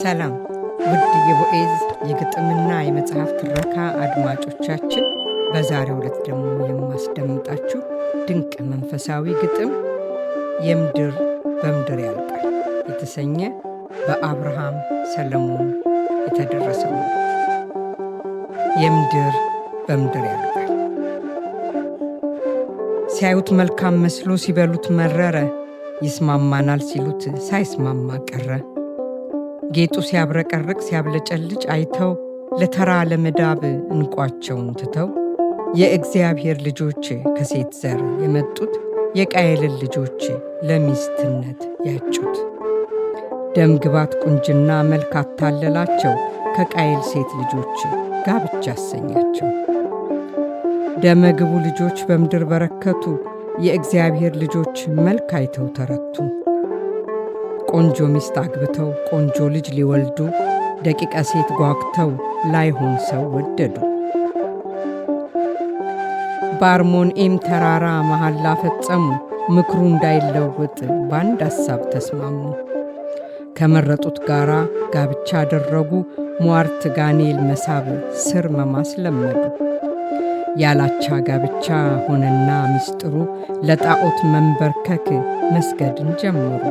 ሰላም ውድ የቦኤዝ የግጥምና የመጽሐፍ ትረካ አድማጮቻችን፣ በዛሬው ዕለት ደግሞ የማስደምጣችሁ ድንቅ መንፈሳዊ ግጥም የምድር በምድር ያልቃል የተሰኘ በአብርሃም ሰለሞን የተደረሰው ነው። የምድር በምድር ያልቃል። ሲያዩት መልካም መስሎ ሲበሉት መረረ፣ ይስማማናል ሲሉት ሳይስማማ ቀረ። ጌጡ ሲያብረቀርቅ ሲያብለጨልጭ አይተው ለተራ ለመዳብ እንቋቸውን ትተው የእግዚአብሔር ልጆች ከሴት ዘር የመጡት የቃየልን ልጆች ለሚስትነት ያጩት። ደም ግባት ቁንጅና መልክ አታለላቸው፣ ከቃየል ሴት ልጆች ጋብቻ አሰኛቸው። ደመግቡ ልጆች በምድር በረከቱ፣ የእግዚአብሔር ልጆች መልክ አይተው ተረቱ። ቆንጆ ሚስት አግብተው ቆንጆ ልጅ ሊወልዱ፣ ደቂቀ ሴት ጓግተው ላይሆን ሰው ወደዱ። በአርሞንኤም ተራራ መሐላ ፈጸሙ፣ ምክሩ እንዳይለወጥ በአንድ ሐሳብ ተስማሙ። ከመረጡት ጋራ ጋብቻ አደረጉ፣ ሟርት ጋኔል መሳብ ስር መማስ ለመዱ። ያላቻ ጋብቻ ሆነና ምስጢሩ፣ ለጣዖት መንበርከክ መስገድን ጀመሩ።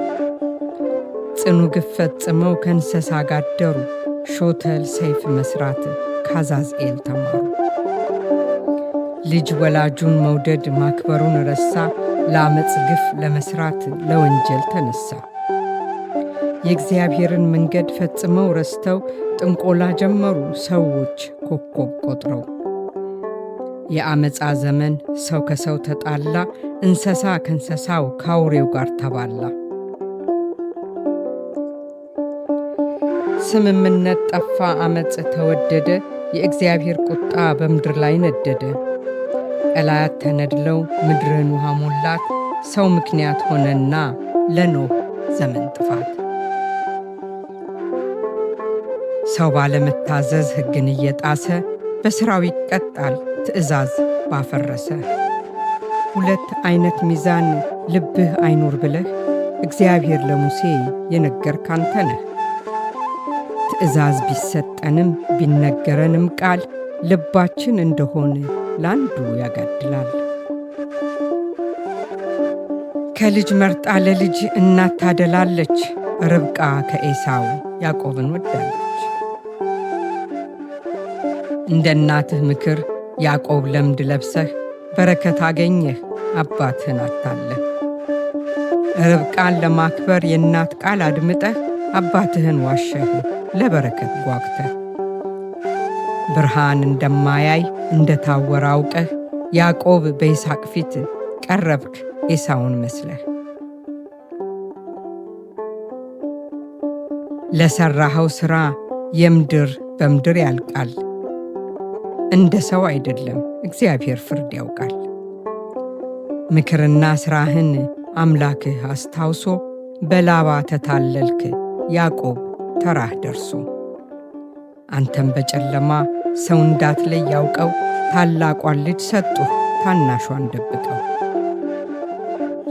ጽኑ ግፍ ፈጽመው ከእንስሳ ጋደሩ፣ ሾተል ሰይፍ መስራት ካዛዝኤል ተማሩ። ልጅ ወላጁን መውደድ ማክበሩን ረሳ፣ ለአመፅ ግፍ ለመስራት ለወንጀል ተነሳ። የእግዚአብሔርን መንገድ ፈጽመው ረስተው ጥንቆላ ጀመሩ፣ ሰዎች ኮከብ ቆጥረው። የአመፃ ዘመን ሰው ከሰው ተጣላ፣ እንስሳ ከእንስሳው ከአውሬው ጋር ተባላ። ስምምነት ጠፋ፣ አመፅ ተወደደ፣ የእግዚአብሔር ቁጣ በምድር ላይ ነደደ። ቀላያት ተነድለው ምድርን ውሃ ሞላት፣ ሰው ምክንያት ሆነና ለኖህ ዘመን ጥፋት። ሰው ባለመታዘዝ ሕግን እየጣሰ፣ በሥራው ይቀጣል ትእዛዝ ባፈረሰ። ሁለት አይነት ሚዛን ልብህ አይኑር ብለህ እግዚአብሔር ለሙሴ የነገርክ አንተ ነህ። ትእዛዝ ቢሰጠንም ቢነገረንም ቃል፣ ልባችን እንደሆነ ለአንዱ ያጋድላል። ከልጅ መርጣ ለልጅ እናት ታደላለች፣ ርብቃ ከኤሳው ያዕቆብን ወዳለች። እንደ እናትህ ምክር ያዕቆብ ለምድ ለብሰህ፣ በረከት አገኘህ አባትህን አታለህ። ርብቃን ለማክበር የእናት ቃል አድምጠህ፣ አባትህን ዋሸህ ለበረከት ጓግተህ። ብርሃን እንደማያይ እንደታወረ አውቀህ፣ ያዕቆብ በይስሐቅ ፊት ቀረብክ ኤሳውን መስለህ። ለሠራኸው ሥራ የምድር በምድር ያልቃል፣ እንደ ሰው አይደለም እግዚአብሔር ፍርድ ያውቃል። ምክርና ሥራህን አምላክህ አስታውሶ፣ በላባ ተታለልክ ያዕቆብ ተራህ ደርሶ። አንተም በጨለማ ሰው እንዳትለይ ያውቀው፣ ታላቋን ልጅ ሰጡህ ታናሿን ደብቀው።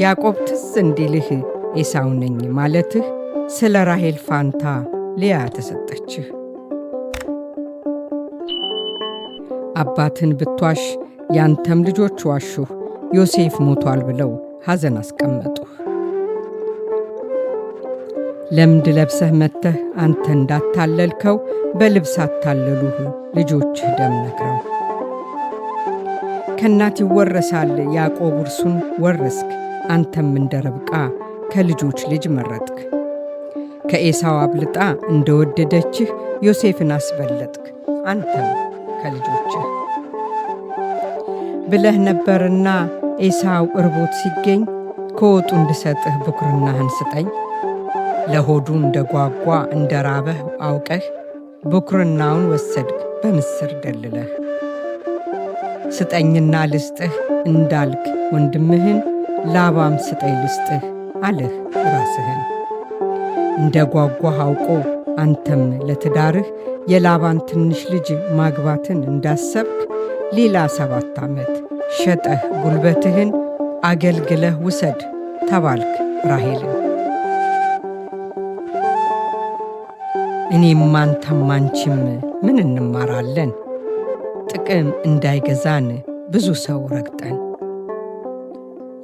ያዕቆብ ትዝ እንዲልህ ኤሳው ነኝ ማለትህ፣ ስለ ራሔል ፋንታ ልያ ተሰጠችህ። አባትን ብትዋሽ ያንተም ልጆች ዋሹህ፣ ዮሴፍ ሞቷል ብለው ሐዘን አስቀመጡህ። ለምድ ለብሰህ መጥተህ አንተ እንዳታለልከው፣ በልብስ አታለሉህ ልጆችህ ደም ነክረው። ከእናት ይወረሳል ያዕቆብ እርሱን ወረስክ፣ አንተም እንደ ርብቃ ከልጆች ልጅ መረጥክ። ከኤሳው አብልጣ እንደወደደችህ ዮሴፍን አስበለጥክ፣ አንተም ከልጆችህ ብለህ ነበርና ኤሳው እርቦት ሲገኝ፣ ከወጡ እንድሰጥህ ብኩርናህን ስጠኝ። ለሆዱ እንደ ጓጓ እንደ ራበህ አውቀህ፣ ብኩርናውን ወሰድክ በምስር ደልለህ። ስጠኝና ልስጥህ እንዳልክ ወንድምህን፣ ላባም ስጠኝ ልስጥህ አለህ ራስህን። እንደ ጓጓህ አውቆ አንተም ለትዳርህ፣ የላባን ትንሽ ልጅ ማግባትን እንዳሰብክ፣ ሌላ 7 ዓመት ሸጠህ ጉልበትህን፣ አገልግለህ ውሰድ ተባልክ ራሔልን። እኔም አንተም አንቺም ምን እንማራለን? ጥቅም እንዳይገዛን ብዙ ሰው ረግጠን።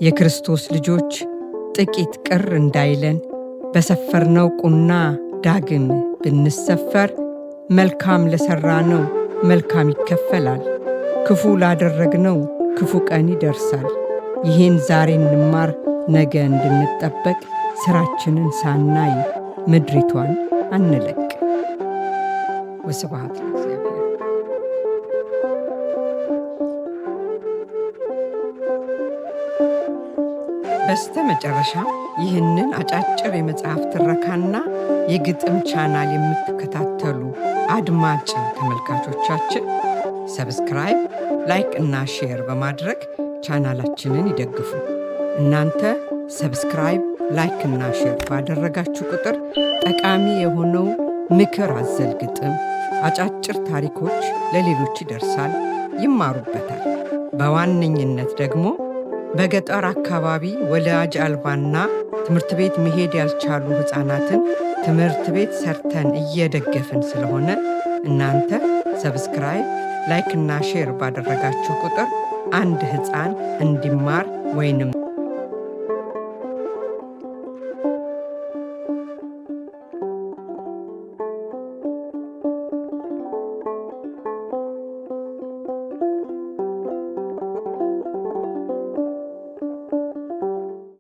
የክርስቶስ ልጆች ጥቂት ቅር እንዳይለን በሰፈርነው ቁና ዳግም ብንሰፈር መልካም ለሠራነው መልካም ይከፈላል፣ ክፉ ላደረግነው ክፉ ቀን ይደርሳል። ይህን ዛሬ እንማር ነገ እንድንጠበቅ ሥራችንን ሳናይ ምድሪቷን አንለቅ። ወስብሐት ለእግዚአብሔር። በስተ መጨረሻ ይህንን አጫጭር የመጽሐፍ ትረካና የግጥም ቻናል የምትከታተሉ አድማጭ ተመልካቾቻችን ሰብስክራይብ፣ ላይክ እና ሼር በማድረግ ቻናላችንን ይደግፉ። እናንተ ሰብስክራይብ፣ ላይክ እና ሼር ባደረጋችሁ ቁጥር ጠቃሚ የሆነው ምክር አዘል ግጥም፣ አጫጭር ታሪኮች ለሌሎች ይደርሳል፣ ይማሩበታል። በዋነኝነት ደግሞ በገጠር አካባቢ ወላጅ አልባና ትምህርት ቤት መሄድ ያልቻሉ ሕፃናትን ትምህርት ቤት ሰርተን እየደገፍን ስለሆነ እናንተ ሰብስክራይብ፣ ላይክ እና ሼር ባደረጋችሁ ቁጥር አንድ ሕፃን እንዲማር ወይንም